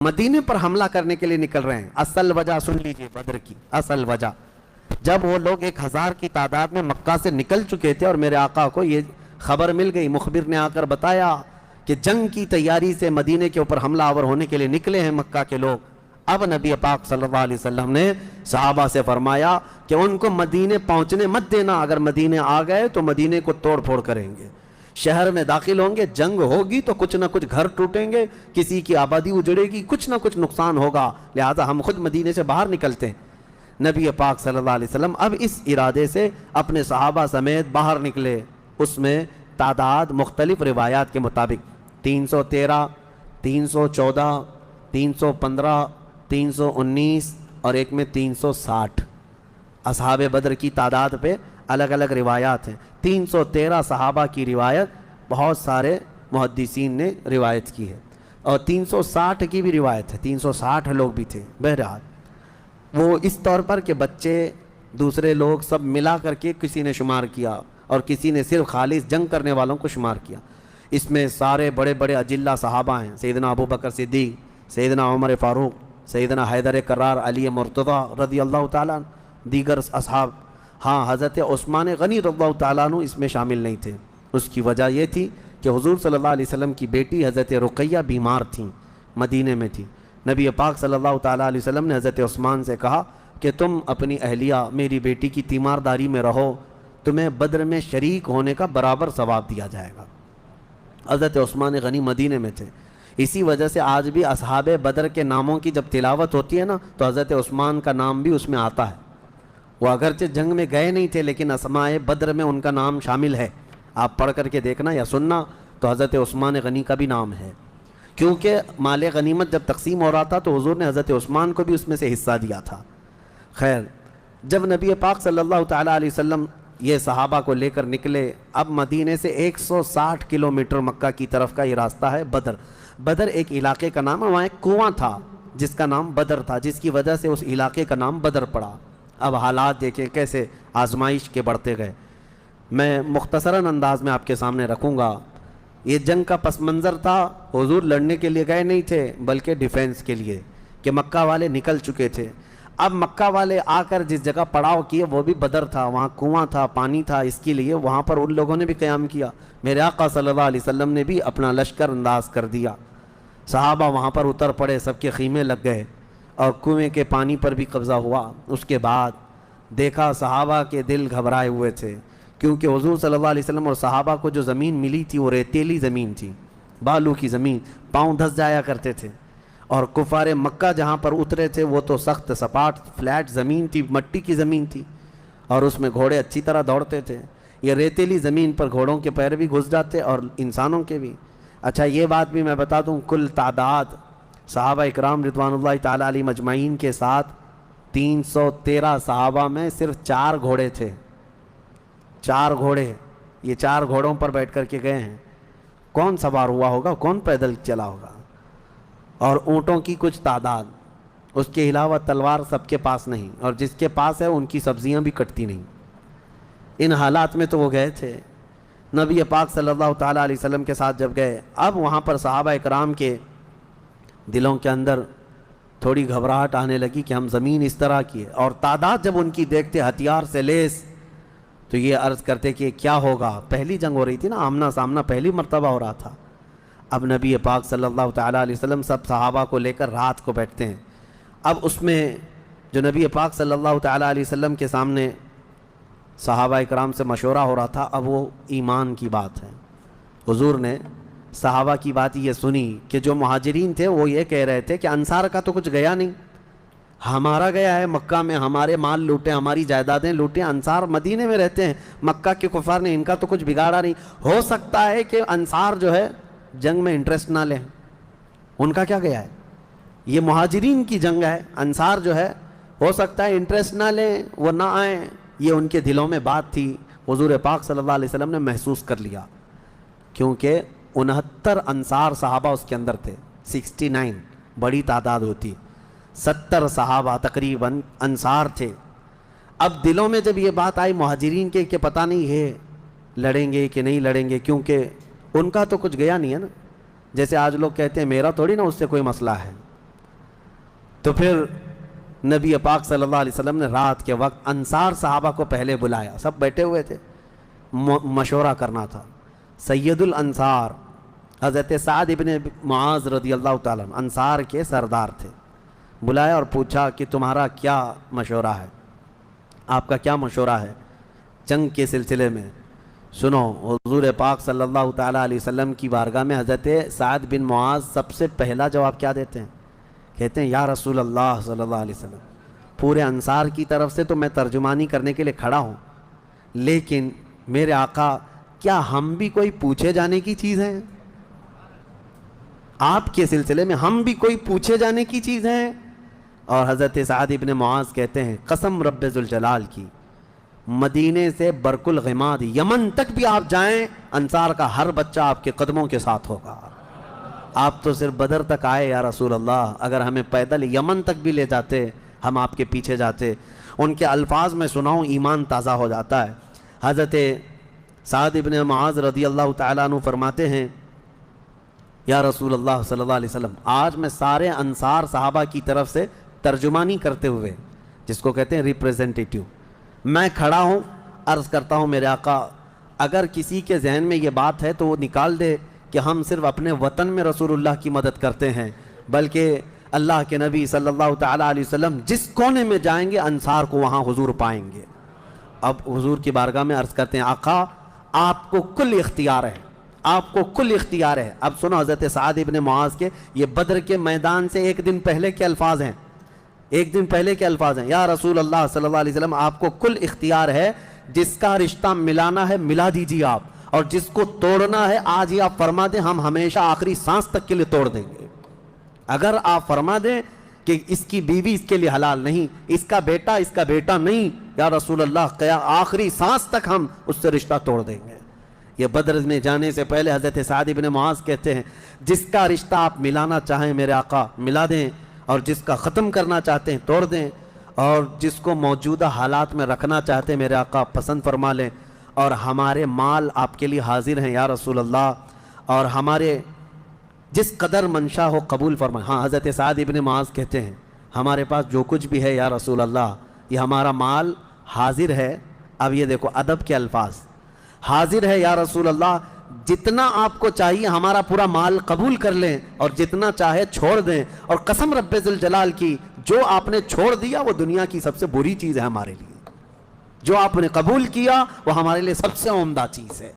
مدینے پر حملہ کرنے کے لیے نکل رہے ہیں. اصل وجہ سن لیجئے بدر کی اصل وجہ. جب وہ لوگ 1000 کی تعداد میں مکہ سے نکل چکے تھے اور میرے آقا کو یہ خبر مل گئی, مخبر نے آ کر بتایا کہ جنگ کی تیاری سے مدینے کے اوپر حملہ آور ہونے کے لیے نکلے ہیں مکہ کے لوگ. اب نبی پاک صلی اللہ علیہ وسلم نے صحابہ سے فرمایا کہ ان کو مدینے پہنچنے مت دینا, اگر مدینے آ گئے تو مدینے کو توڑ پھوڑ کریں گے, شہر میں داخل ہوں گے, جنگ ہوگی تو کچھ نہ کچھ گھر ٹوٹیں گے, کسی کی آبادی اجڑے گی, کچھ نہ کچھ نقصان ہوگا, لہذا ہم خود مدینے سے باہر نکلتے ہیں. نبی پاک صلی اللہ علیہ وسلم اب اس ارادے سے اپنے صحابہ سمیت باہر نکلے. اس میں تعداد مختلف روایات کے مطابق 313, 314, 315, 319 اور ایک میں 360 اصحاب بدر کی تعداد پہ الگ الگ روایات ہیں. 313 صحابہ کی روایت بہت سارے محدثین نے روایت کی ہے, اور 360 کی بھی روایت ہے, 360 لوگ بھی تھے. بہرحال وہ اس طور پر کہ بچے دوسرے لوگ سب ملا کر کے کسی نے شمار کیا, اور کسی نے صرف خالص جنگ کرنے والوں کو شمار کیا. اس میں سارے بڑے بڑے اجلہ صحابہ ہیں, سیدنا ابو بکر صدیق, سیدنا عمر فاروق, سیدنا حیدر کرار, علی مرتضیٰ رضی اللہ تعالیٰ, دیگر اصحاب. ہاں, حضرت عثمان غنی رضی اللہ تعالیٰ عنہ اس میں شامل نہیں تھے. اس کی وجہ یہ تھی کہ حضور صلی اللہ علیہ وسلم کی بیٹی حضرت رقیہ بیمار تھیں, مدینے میں تھی. نبی پاک صلی اللہ تعالیٰ علیہ وسلم نے حضرت عثمان سے کہا کہ تم اپنی اہلیہ میری بیٹی کی تیمارداری میں رہو, تمہیں بدر میں شریک ہونے کا برابر ثواب دیا جائے گا. حضرت عثمان غنی مدینے میں تھے. اسی وجہ سے آج بھی اصحاب بدر کے ناموں کی جب تلاوت ہوتی ہے نا, تو حضرت عثمان کا نام بھی اس میں آتا ہے. وہ اگرچہ جنگ میں گئے نہیں تھے, لیکن اسماء بدر میں ان کا نام شامل ہے. آپ پڑھ کر کے دیکھنا یا سننا تو حضرت عثمان غنی کا بھی نام ہے, کیونکہ مال غنیمت جب تقسیم ہو رہا تھا تو حضور نے حضرت عثمان کو بھی اس میں سے حصہ دیا تھا. خیر, جب نبی پاک صلی اللہ تعالیٰ علیہ وسلم یہ صحابہ کو لے کر نکلے, اب مدینے سے 160 کلومیٹر مکہ کی طرف کا یہ راستہ ہے بدر. بدر ایک علاقے کا نام ہے, وہاں ایک کنواں تھا جس کا نام بدر تھا, جس کی وجہ سے اس علاقے کا نام بدر پڑا. اب حالات دیکھیں کیسے آزمائش کے بڑھتے گئے. میں مختصراً انداز میں آپ کے سامنے رکھوں گا. یہ جنگ کا پس منظر تھا, حضور لڑنے کے لیے گئے نہیں تھے بلکہ ڈیفینس کے لیے, کہ مکہ والے نکل چکے تھے. اب مکہ والے آ کر جس جگہ پڑاؤ کیے وہ بھی بدر تھا, وہاں کنواں تھا, پانی تھا, اس کے لیے وہاں پر ان لوگوں نے بھی قیام کیا. میرے آقا صلی اللہ علیہ وسلم نے بھی اپنا لشکر انداز کر دیا. صحابہ وہاں پر اتر پڑے, سب کے خیمے لگ گئے, اور کنویں کے پانی پر بھی قبضہ ہوا. اس کے بعد دیکھا صحابہ کے دل گھبرائے ہوئے تھے, کیونکہ حضور صلی اللہ علیہ وسلم اور صحابہ کو جو زمین ملی تھی وہ ریتیلی زمین تھی, بالو کی زمین, پاؤں دھس جایا کرتے تھے. اور کفار مکہ جہاں پر اترے تھے وہ تو سخت سپاٹ فلیٹ زمین تھی, مٹی کی زمین تھی, اور اس میں گھوڑے اچھی طرح دوڑتے تھے. یہ ریتیلی زمین پر گھوڑوں کے پیر بھی گھس جاتے اور انسانوں کے بھی. اچھا, یہ بات بھی میں بتا دوں, کل تعداد صحابہ اکرام رضوان اللہ تعالیٰ علیہ مجمعین کے ساتھ 313 صحابہ میں صرف 4 گھوڑے تھے. 4 گھوڑے, یہ 4 گھوڑوں پر بیٹھ کر کے گئے ہیں. کون سوار ہوا ہوگا, کون پیدل چلا ہوگا؟ اور اونٹوں کی کچھ تعداد, اس کے علاوہ تلوار سب کے پاس نہیں, اور جس کے پاس ہے ان کی سبزیاں بھی کٹتی نہیں. ان حالات میں تو وہ گئے تھے. نبی پاک صلی اللہ تعالیٰ علیہ وسلم کے ساتھ جب گئے, اب وہاں پر صحابہ اکرام کے دلوں کے اندر تھوڑی گھبراہٹ آنے لگی کہ ہم زمین اس طرح کی ہے, اور تعداد جب ان کی دیکھتے ہتھیار سے لیس, تو یہ عرض کرتے کہ کیا ہوگا. پہلی جنگ ہو رہی تھی نا, آمنا سامنا پہلی مرتبہ ہو رہا تھا. اب نبی پاک صلی اللہ تعالیٰ علیہ وسلم سب صحابہ کو لے کر رات کو بیٹھتے ہیں. اب اس میں جو نبی پاک صلی اللہ تعالیٰ علیہ وسلم کے سامنے صحابہ اکرام سے مشورہ ہو رہا تھا, اب وہ ایمان کی بات ہے. حضور نے صحابہ کی بات یہ سنی کہ جو مہاجرین تھے وہ یہ کہہ رہے تھے کہ انصار کا تو کچھ گیا نہیں, ہمارا گیا ہے مکہ میں, ہمارے مال لوٹے, ہماری جائیدادیں لوٹیں. انصار مدینے میں رہتے ہیں, مکہ کے کفار نے ان کا تو کچھ بگاڑا نہیں. ہو سکتا ہے کہ انصار جو ہے جنگ میں انٹرسٹ نہ لیں, ان کا کیا گیا ہے, یہ مہاجرین کی جنگ ہے. انصار جو ہے ہو سکتا ہے انٹرسٹ نہ لیں, وہ نہ آئیں, یہ ان کے دلوں میں بات تھی. حضور پاک صلی اللہ علیہ وسلم نے محسوس کر لیا, کیونکہ 69 انصار صحابہ اس کے اندر تھے. 69 بڑی تعداد ہوتی, 70 صحابہ تقریباً انصار تھے. اب دلوں میں جب یہ بات آئی مہاجرین کے کہ پتہ نہیں ہے لڑیں گے کہ نہیں لڑیں گے, کیونکہ ان کا تو کچھ گیا نہیں ہے نا. جیسے آج لوگ کہتے ہیں میرا تھوڑی نا اس سے کوئی مسئلہ ہے, تو پھر نبی پاک صلی اللہ علیہ وسلم نے رات کے وقت انصار صحابہ کو پہلے بلایا، سب بیٹھے ہوئے تھے، مشورہ کرنا تھا۔ سید الانصار حضرت سعد ابن معاذ رضی اللہ تعالیٰ عنہ انصار کے سردار تھے، بلایا اور پوچھا کہ تمہارا کیا مشورہ ہے، آپ کا کیا مشورہ ہے جنگ کے سلسلے میں؟ سنو، حضور پاک صلی اللہ تعالیٰ علیہ وسلم کی بارگاہ میں حضرت سعد بن معاذ سب سے پہلا جواب کیا دیتے ہیں؟ کہتے ہیں یا رسول اللہ صلی اللہ علیہ وسلم، پورے انصار کی طرف سے تو میں ترجمانی کرنے کے لیے کھڑا ہوں، لیکن میرے آقا کیا ہم بھی کوئی پوچھے جانے کی چیز ہیں؟ آپ کے سلسلے میں ہم بھی کوئی پوچھے جانے کی چیز ہیں؟ اور حضرت سعد ابن معاذ کہتے ہیں قسم رب ذوالجلال کی، مدینے سے برق الغماد یمن تک بھی آپ جائیں، انصار کا ہر بچہ آپ کے قدموں کے ساتھ ہوگا۔ آپ تو صرف بدر تک آئے یا رسول اللہ، اگر ہمیں پیدل یمن تک بھی لے جاتے ہم آپ کے پیچھے جاتے۔ ان کے الفاظ میں سناؤں، ایمان تازہ ہو جاتا ہے۔ حضرت سعد ابن معاذ رضی اللہ تعالیٰ عنہ فرماتے ہیں یا رسول اللہ صلی اللہ علیہ وسلم، آج میں سارے انصار صحابہ کی طرف سے ترجمانی کرتے ہوئے، جس کو کہتے ہیں ریپریزنٹیٹیو، میں کھڑا ہوں، عرض کرتا ہوں میرے آقا اگر کسی کے ذہن میں یہ بات ہے تو وہ نکال دے کہ ہم صرف اپنے وطن میں رسول اللہ کی مدد کرتے ہیں، بلکہ اللہ کے نبی صلی اللہ تعالیٰ علیہ وسلم جس کونے میں جائیں گے انصار کو وہاں حضور پائیں گے۔ اب حضور کی بارگاہ میں عرض کرتے ہیں آقا آپ کو کل اختیار ہے، آپ کو کل اختیار ہے۔ اب سنو حضرت سعد ابن معاذ کے یہ بدر کے میدان سے ایک دن پہلے کے الفاظ ہیں، ایک دن پہلے کے الفاظ ہیں، یا رسول اللہ صلی اللہ علیہ وسلم آپ کو کل اختیار ہے، جس کا رشتہ ملانا ہے ملا دیجیے آپ، اور جس کو توڑنا ہے آج ہی آپ فرما دیں، ہم ہمیشہ آخری سانس تک کے لیے توڑ دیں گے۔ اگر آپ فرما دیں کہ اس کی بیوی اس کے لیے حلال نہیں، اس کا بیٹا نہیں، یا رسول اللہ آخری سانس تک ہم اس سے رشتہ توڑ دیں گے۔ یہ بدر میں جانے سے پہلے حضرت سعد ابن معاذ کہتے ہیں جس کا رشتہ آپ ملانا چاہیں میرے آقا ملا دیں، اور جس کا ختم کرنا چاہتے ہیں توڑ دیں، اور جس کو موجودہ حالات میں رکھنا چاہتے ہیں میرے آقا پسند فرما لیں، اور ہمارے مال آپ کے لیے حاضر ہیں یا رسول اللہ، اور ہمارے جس قدر منشا ہو قبول فرمائیں۔ ہاں حضرت سعد ابن معاذ کہتے ہیں ہمارے پاس جو کچھ بھی ہے یا رسول اللہ یہ ہمارا مال حاضر ہے۔ اب یہ دیکھو ادب کے الفاظ، حاضر ہے یا رسول اللہ، جتنا آپ کو چاہیے ہمارا پورا مال قبول کر لیں اور جتنا چاہے چھوڑ دیں، اور قسم رب ذوالجلال کی جو آپ نے چھوڑ دیا وہ دنیا کی سب سے بری چیز ہے ہمارے لیے، جو آپ نے قبول کیا وہ ہمارے لیے سب سے عمدہ چیز ہے۔